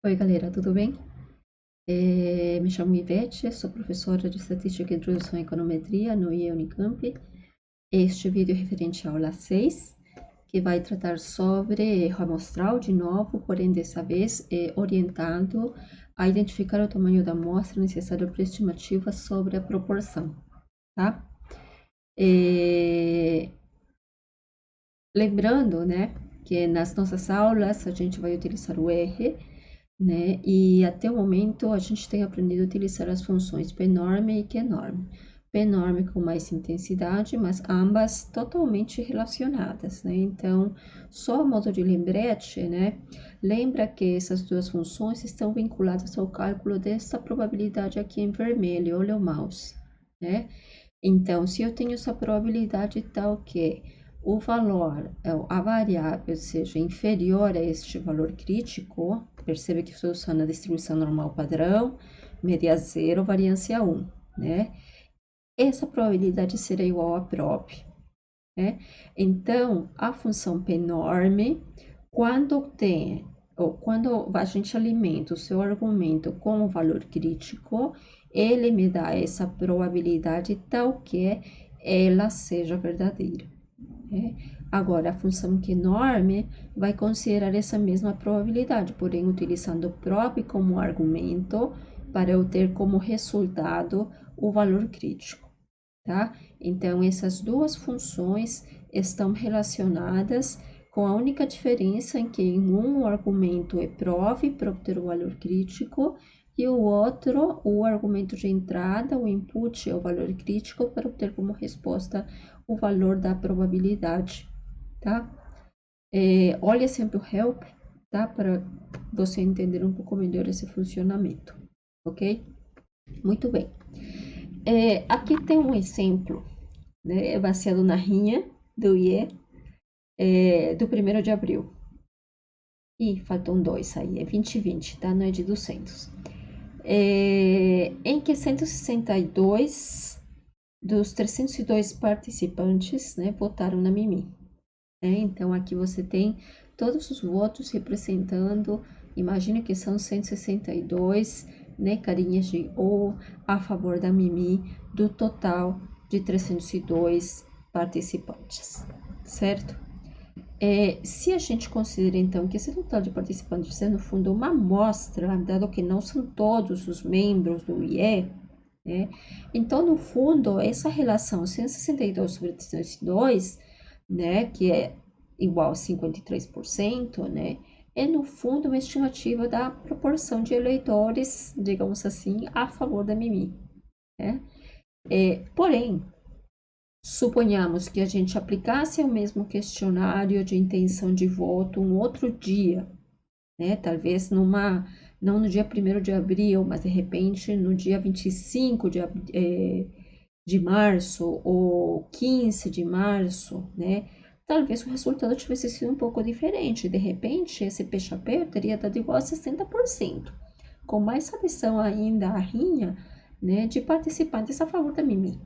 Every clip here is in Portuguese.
Oi, galera, tudo bem? Me chamo Ivete, sou professora de Estatística e Introdução à Econometria no IE Unicamp. Este vídeo é referente à aula 6, que vai tratar sobre erro amostral, de novo, porém dessa vez orientado a identificar o tamanho da amostra necessária para a estimativa sobre a proporção, tá? É, Lembrando, né, que nas nossas aulas a gente vai utilizar o R, né? E até o momento a gente tem aprendido a utilizar as funções pnorme e qnorme. Pnorme com mais intensidade, mas ambas totalmente relacionadas, né? Então, só a modo de lembrete, né? Lembra que essas duas funções estão vinculadas ao cálculo dessa probabilidade aqui em vermelho, olha o mouse, né? Então, se eu tenho essa probabilidade tal que o valor, a variável seja inferior a este valor crítico, percebe que estou usando a distribuição normal padrão, média zero, variância 1, né? Essa probabilidade será igual a prop, né? Então, a função pnorme, quando tem, ou quando a gente alimenta o seu argumento com o valor crítico, ele me dá essa probabilidade tal que ela seja verdadeira. Né? Agora, a função qnorme vai considerar essa mesma probabilidade, porém utilizando prop como argumento para eu ter como resultado o valor crítico, tá? Então, essas duas funções estão relacionadas com a única diferença em que em um o argumento é prov para obter o valor crítico e o outro, o argumento de entrada, o input é o valor crítico para obter como resposta o valor da probabilidade, tá? Olha sempre o help, tá? Para você entender um pouco melhor esse funcionamento, ok? Muito bem. Aqui tem um exemplo, né? Baseado na rinha do IE do 1º de abril. Ih, faltam dois aí, é 2020, tá? Não é de 200. Em que 162 dos 302 participantes, né, votaram na Mimi. Então, aqui você tem todos os votos representando, imagine que são 162, né, carinhas de O a favor da Mimi, do total de 302 participantes, certo? Se a gente considera, então, que esse total de participantes é, no fundo, uma amostra, dado que não são todos os membros do IE, né? Então, no fundo, essa relação 162 sobre 302, né, que é igual a 53%, né, é, no fundo, uma estimativa da proporção de eleitores, digamos assim, a favor da Mimi, né? Porém, suponhamos que a gente aplicasse o mesmo questionário de intenção de voto um outro dia, né? Talvez não no dia 1º de abril, mas de repente no dia 25 de março ou 15 de março, né? Talvez o resultado tivesse sido um pouco diferente. De repente, esse peixe-chapéu teria dado igual a 60%, com mais adição ainda à rinha, né, de participantes a favor da Mimi,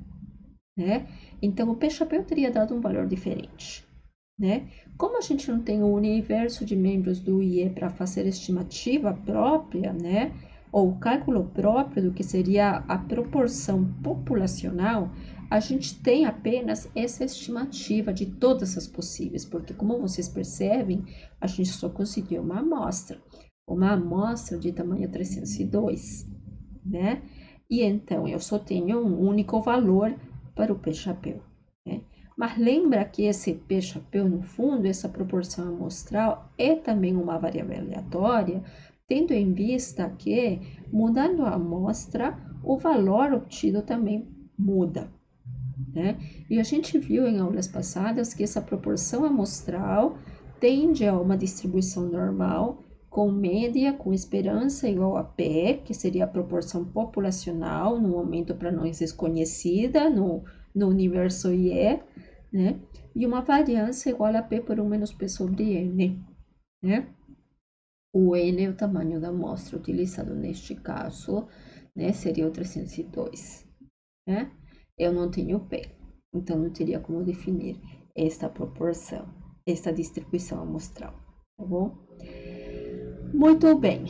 né? Então, o peixe-chapéu teria dado um valor diferente, né? Como a gente não tem o universo de membros do IE para fazer estimativa própria, né? Ou o cálculo próprio do que seria a proporção populacional, a gente tem apenas essa estimativa de todas as possíveis, porque como vocês percebem, a gente só conseguiu uma amostra de tamanho 302, né? E então eu só tenho um único valor para o peixe-chapéu, né? Mas lembra que esse peixe-chapéu, no fundo, essa proporção amostral é também uma variável aleatória, tendo em vista que, mudando a amostra, o valor obtido também muda, né? E a gente viu em aulas passadas que essa proporção amostral tende a uma distribuição normal, com média, com esperança igual a P, que seria a proporção populacional no momento para nós desconhecida, no universo IE, né? E uma variância igual a P por 1 menos P sobre N, né? O N é o tamanho da amostra utilizado neste caso, né? Seria o 302, né? Eu não tenho P, então não teria como definir esta proporção, esta distribuição amostral, tá bom? Muito bem.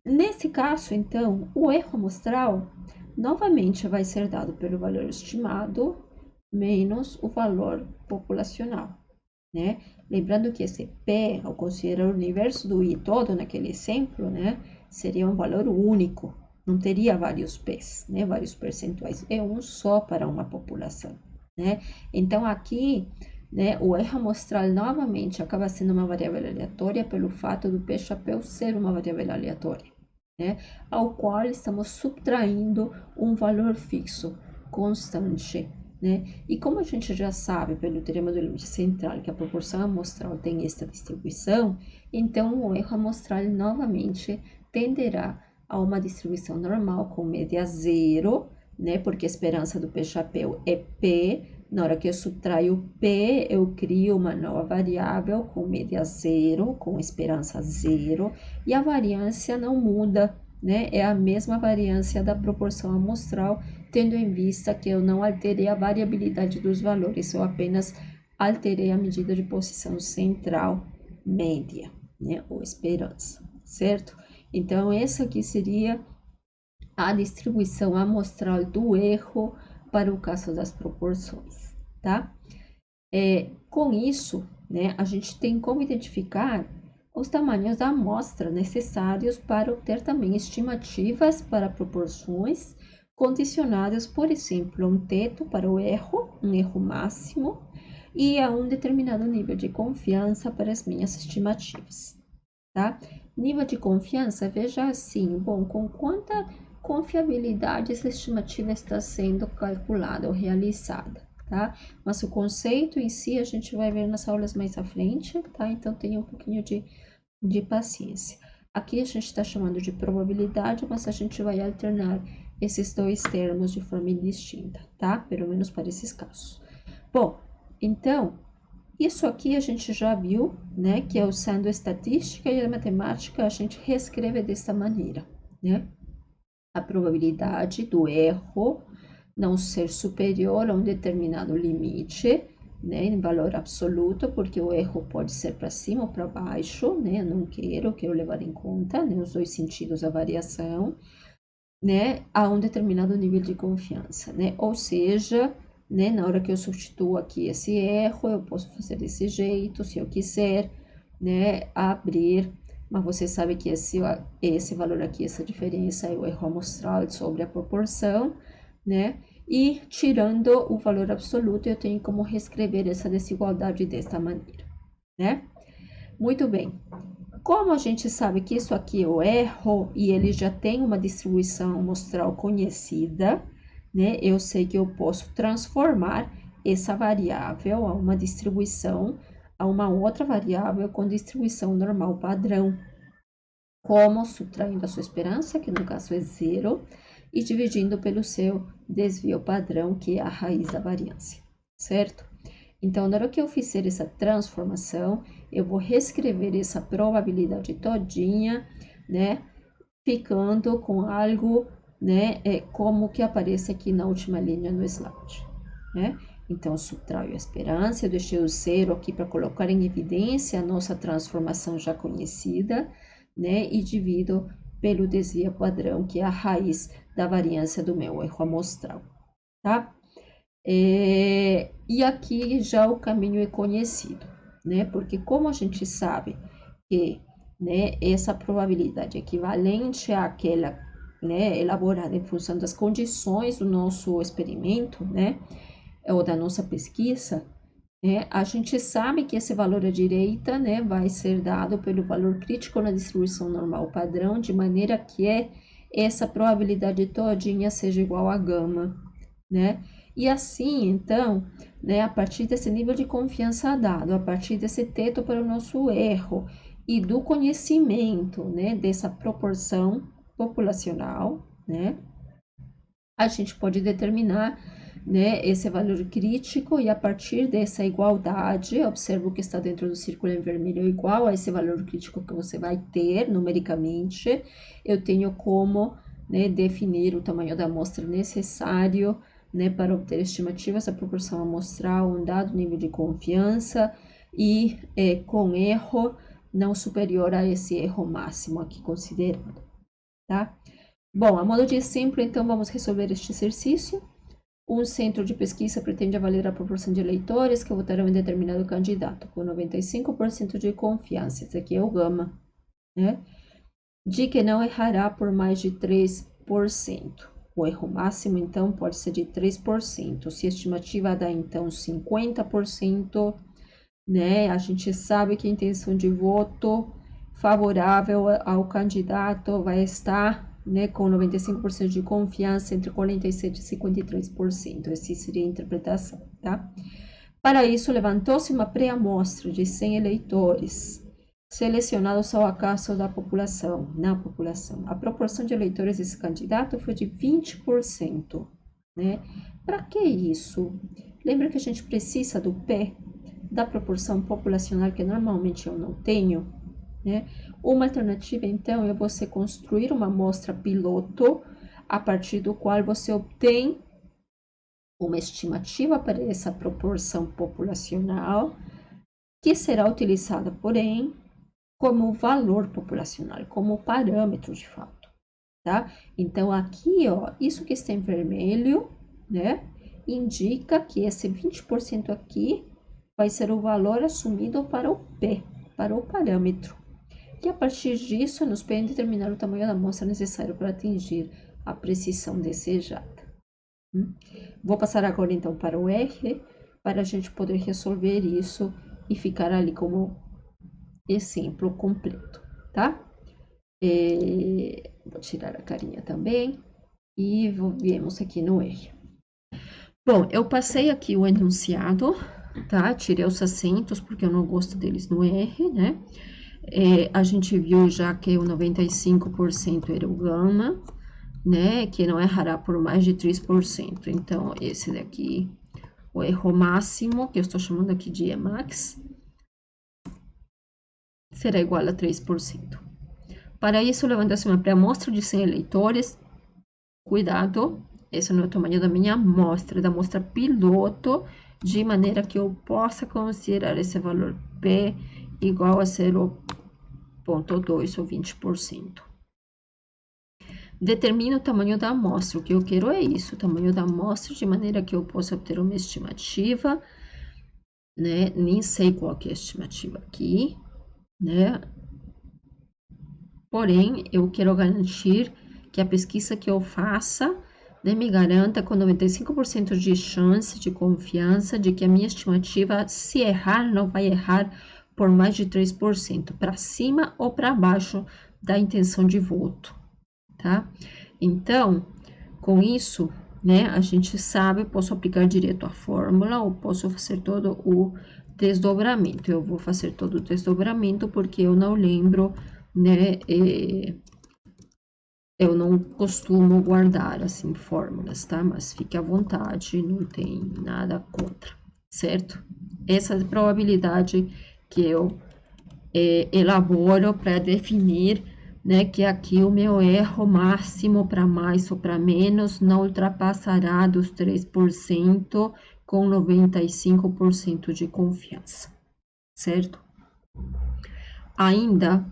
Nesse caso, então, o erro amostral novamente vai ser dado pelo valor estimado menos o valor populacional, né? Lembrando que esse P, ao considerar o universo do I todo naquele exemplo, né, seria um valor único, não teria vários P's, né, vários percentuais, é um só para uma população, né? Então, aqui, né, o erro amostral novamente acaba sendo uma variável aleatória pelo fato do P chapéu ser uma variável aleatória, né, ao qual estamos subtraindo um valor fixo, constante, né? E como a gente já sabe pelo teorema do limite central que a proporção amostral tem esta distribuição, então o erro amostral novamente tenderá a uma distribuição normal com média zero, né? Porque a esperança do P chapéu é P. Na hora que eu subtraio P, eu crio uma nova variável com média zero, com esperança zero, e a variância não muda, né? É a mesma variância da proporção amostral, tendo em vista que eu não alterei a variabilidade dos valores, eu apenas alterei a medida de posição central média, né? Ou esperança, certo? Então, essa aqui seria a distribuição amostral do erro para o caso das proporções, tá? Com isso, né, a gente tem como identificar os tamanhos da amostra necessários para obter também estimativas para proporções condicionadas, por exemplo, a um teto para o erro, um erro máximo, e a um determinado nível de confiança para as minhas estimativas, tá? Nível de confiança, veja assim, bom, com quanta confiabilidade essa estimativa está sendo calculada ou realizada, tá? Mas o conceito em si a gente vai ver nas aulas mais à frente, tá? Então tenha um pouquinho de paciência. Aqui a gente está chamando de probabilidade, mas a gente vai alternar esses dois termos de forma indistinta, tá? Pelo menos para esses casos. Bom, então, isso aqui a gente já viu, né? Que é usando a estatística e a matemática, a gente reescreve dessa maneira, né? A probabilidade do erro não ser superior a um determinado limite, né, em valor absoluto, porque o erro pode ser para cima ou para baixo, né, eu não quero levar em conta, né, os dois sentidos da variação, né, a um determinado nível de confiança, né, ou seja, né, na hora que eu substituo aqui esse erro, eu posso fazer desse jeito, se eu quiser, né, abrir, mas você sabe que esse valor aqui, essa diferença é o erro amostral sobre a proporção, né, e tirando o valor absoluto, eu tenho como reescrever essa desigualdade desta maneira, né? Muito bem. Como a gente sabe que isso aqui é o erro e ele já tem uma distribuição amostral conhecida, né? Eu sei que eu posso transformar essa variável a uma distribuição, a uma outra variável com distribuição normal padrão. Como subtraindo a sua esperança, que no caso é zero, e dividindo pelo seu desvio padrão, que é a raiz da variância, certo? Então, na hora que eu fizer essa transformação, eu vou reescrever essa probabilidade todinha, né? Ficando com algo, né? Como que aparece aqui na última linha no slide, né? Então, subtraio a esperança, eu deixei o zero aqui para colocar em evidência a nossa transformação já conhecida, né? E divido pelo desvio padrão, que é a raiz da variância do meu erro amostral, tá? E aqui já o caminho é conhecido, né? Porque como a gente sabe que, né, essa probabilidade equivalente àquela, né, elaborada em função das condições do nosso experimento, né, ou da nossa pesquisa, a gente sabe que esse valor à direita, né, vai ser dado pelo valor crítico na distribuição normal padrão, de maneira que essa probabilidade todinha seja igual a gama, né? E assim, então, né, a partir desse nível de confiança dado, a partir desse teto para o nosso erro e do conhecimento, né, dessa proporção populacional, né, a gente pode determinar, né, esse valor crítico e a partir dessa igualdade, observa que está dentro do círculo em vermelho igual a esse valor crítico que você vai ter numericamente, eu tenho como, né, definir o tamanho da amostra necessário, né, para obter estimativas da proporção amostral, um dado nível de confiança e com erro, não superior a esse erro máximo aqui considerado, tá? Bom, a modo de exemplo, então, vamos resolver este exercício. Um centro de pesquisa pretende avaliar a proporção de eleitores que votarão em determinado candidato, com 95% de confiança. Esse aqui é o gama, né? De que não errará por mais de 3%. O erro máximo, então, pode ser de 3%. Se a estimativa dá, então, 50%, né? A gente sabe que a intenção de voto favorável ao candidato vai estar, né, com 95% de confiança entre 47% e 53%. Essa seria a interpretação, tá? Para isso, levantou-se uma pré-amostra de 100 eleitores, selecionados ao acaso na população. A proporção de eleitores desse candidato foi de 20%, né? Para que isso? Lembra que a gente precisa do P, da proporção populacional, que normalmente eu não tenho, né? Uma alternativa, então, é você construir uma amostra piloto, a partir do qual você obtém uma estimativa para essa proporção populacional, que será utilizada, porém, como valor populacional, como parâmetro de fato, tá? Então, aqui, ó, isso que está em vermelho, né, indica que esse 20% aqui vai ser o valor assumido para o P, para o parâmetro. E a partir disso, nos permite determinar o tamanho da amostra necessário para atingir a precisão desejada. Vou passar agora, então, para o R, para a gente poder resolver isso e ficar ali como exemplo completo, tá? Vou tirar a carinha também e viemos aqui no R. Bom, eu passei aqui o enunciado, tá? Tirei os acentos porque eu não gosto deles no R, né? A gente viu já que o 95% era o gama, né? Que não errará por mais de 3%. Então, esse daqui, o erro máximo, que eu estou chamando aqui de Emax, será igual a 3%. Para isso, levanta-se uma pré-amostra de 100 eleitores. Cuidado, esse não é o tamanho da minha amostra, da amostra piloto, de maneira que eu possa considerar esse valor P igual a 0,2 ou 20%. Determine o tamanho da amostra. O que eu quero é isso, o tamanho da amostra, de maneira que eu possa obter uma estimativa, né? Nem sei qual que é a estimativa aqui, né? Porém, eu quero garantir que a pesquisa que eu faça, né, me garanta com 95% de chance, de confiança, de que a minha estimativa, se errar, não vai errar por mais de 3%, para cima ou para baixo da intenção de voto, tá? Então, com isso, né, a gente sabe, eu posso aplicar direto a fórmula ou posso fazer todo o desdobramento. Eu vou fazer todo o desdobramento porque eu não lembro, né, eu não costumo guardar, assim, fórmulas, tá? Mas fique à vontade, não tem nada contra, certo? Essa é a probabilidade que eu elaboro para definir, né, que aqui o meu erro máximo para mais ou para menos não ultrapassará dos 3% com 95% de confiança, certo? Ainda,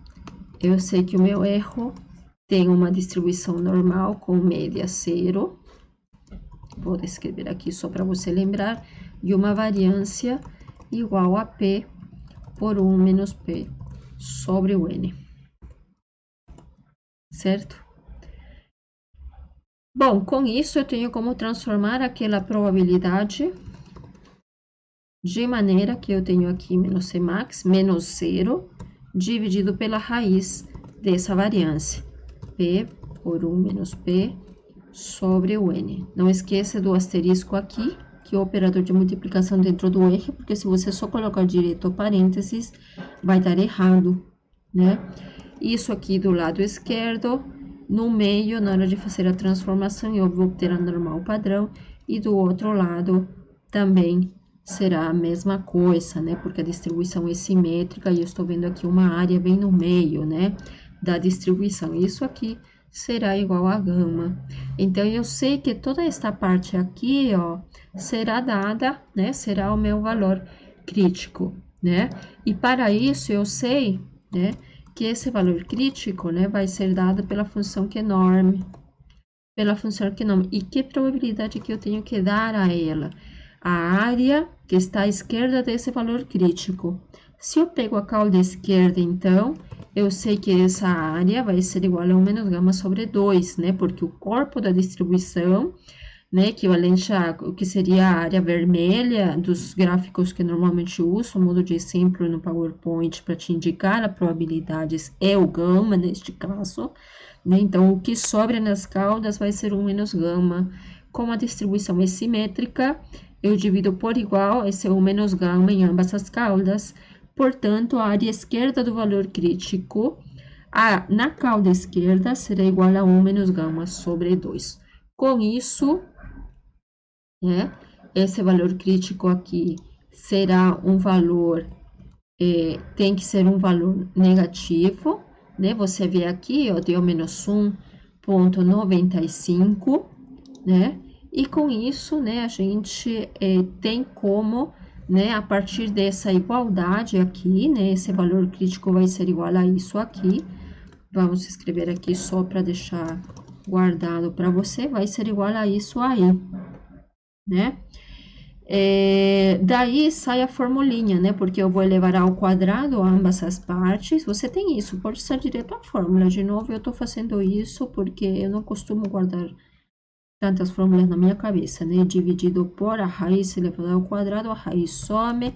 eu sei que o meu erro tem uma distribuição normal com média zero, vou escrever aqui só para você lembrar, e uma variância igual a P por 1 menos P sobre o N. Certo? Bom, com isso eu tenho como transformar aquela probabilidade de maneira que eu tenho aqui menos C max, menos 0, dividido pela raiz dessa variância. P por 1 menos P sobre o N. Não esqueça do asterisco aqui, que é o operador de multiplicação dentro do R, porque se você só colocar direto parênteses, vai dar errado, né? Isso aqui do lado esquerdo, no meio, na hora de fazer a transformação, eu vou obter a normal padrão, e do outro lado também será a mesma coisa, né? Porque a distribuição é simétrica, e eu estou vendo aqui uma área bem no meio, né? Da distribuição. Isso aqui será igual a gama. Então, eu sei que toda esta parte aqui, ó, será dada, né? Será o meu valor crítico, né? E para isso, eu sei, né? Que esse valor crítico, né, vai ser dado pela função QNorm, e que probabilidade que eu tenho que dar a ela? A área que está à esquerda desse valor crítico. Se eu pego a cauda esquerda, então, eu sei que essa área vai ser igual a 1 menos gama sobre 2, né? Porque o corpo da distribuição, né, equivalente a o que seria a área vermelha dos gráficos que normalmente uso, modo de exemplo no PowerPoint para te indicar as probabilidades, é o gama neste caso, né? Então, o que sobra nas caudas vai ser 1 menos gama. Como a distribuição é simétrica, eu divido por igual esse 1 menos gama em ambas as caudas, portanto, a área esquerda do valor crítico, na cauda esquerda, será igual a 1 menos gama sobre 2. Com isso, né, esse valor crítico aqui será um valor, tem que ser um valor negativo, né? Você vê aqui, ó, deu menos 1,95, né? E com isso, né, a gente tem como, né, a partir dessa igualdade aqui, né, esse valor crítico vai ser igual a isso aqui. Vamos escrever aqui só para deixar guardado para você, vai ser igual a isso aí, né? Daí sai a formulinha, né? Porque eu vou elevar ao quadrado ambas as partes. Você tem isso, pode ser direto à fórmula. De novo, eu estou fazendo isso porque eu não costumo guardar tantas fórmulas na minha cabeça, né? Dividido por a raiz elevado ao quadrado, a raiz some,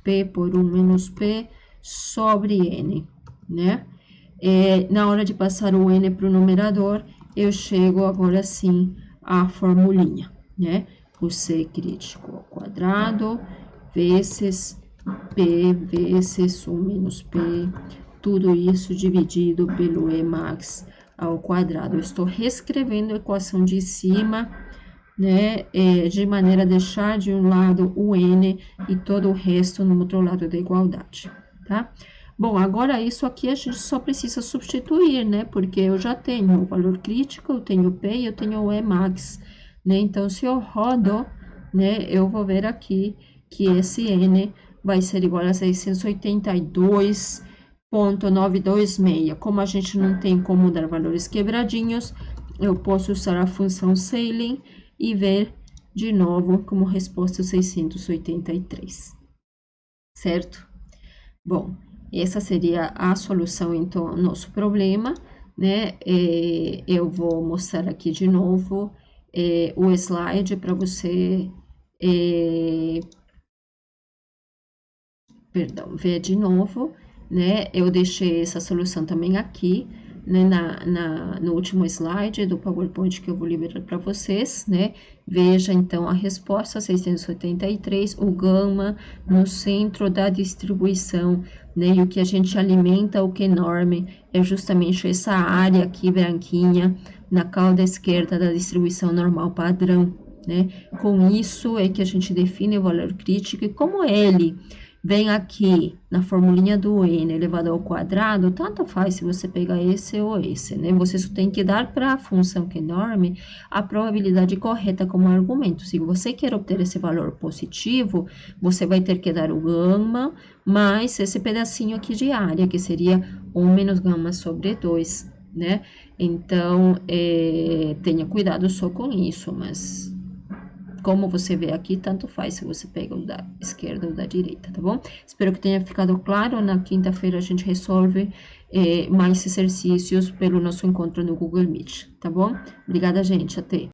P por 1 menos P sobre N, né? Na hora de passar o N para o numerador, eu chego agora sim à formulinha, né? O C crítico ao quadrado, vezes P, vezes 1 menos P, tudo isso dividido pelo E max ao quadrado. Eu estou reescrevendo a equação de cima, né, de maneira a deixar de um lado o N e todo o resto no outro lado da igualdade, tá? Bom, agora isso aqui a gente só precisa substituir, né, porque eu já tenho o valor crítico, eu tenho o P e eu tenho o E max, né? Então, se eu rodo, né, eu vou ver aqui que esse N vai ser igual a 682,926. Como a gente não tem como dar valores quebradinhos, eu posso usar a função Salin e ver de novo como resposta 683, certo? Bom, essa seria a solução, então, ao nosso problema, né? Eu vou mostrar aqui de novo o slide para você, ver de novo, né? Eu deixei essa solução também aqui, né, no último slide do PowerPoint que eu vou liberar para vocês, né? Veja, então, a resposta 683, o gama no centro da distribuição, né? E o que a gente alimenta, o QNorm, é justamente essa área aqui branquinha, na cauda esquerda da distribuição normal padrão, né? Com isso é que a gente define o valor crítico, e como ele vem aqui na formulinha do N elevado ao quadrado, tanto faz se você pegar esse ou esse, né? Você só tem que dar para a função QNorm a probabilidade correta como argumento. Se você quer obter esse valor positivo, você vai ter que dar o gama mais esse pedacinho aqui de área, que seria 1 menos gama sobre 2, né? Então, tenha cuidado só com isso, mas como você vê aqui, tanto faz se você pega o da esquerda ou da direita, tá bom? Espero que tenha ficado claro. Na quinta-feira a gente resolve mais exercícios pelo nosso encontro no Google Meet, tá bom? Obrigada, gente. Até.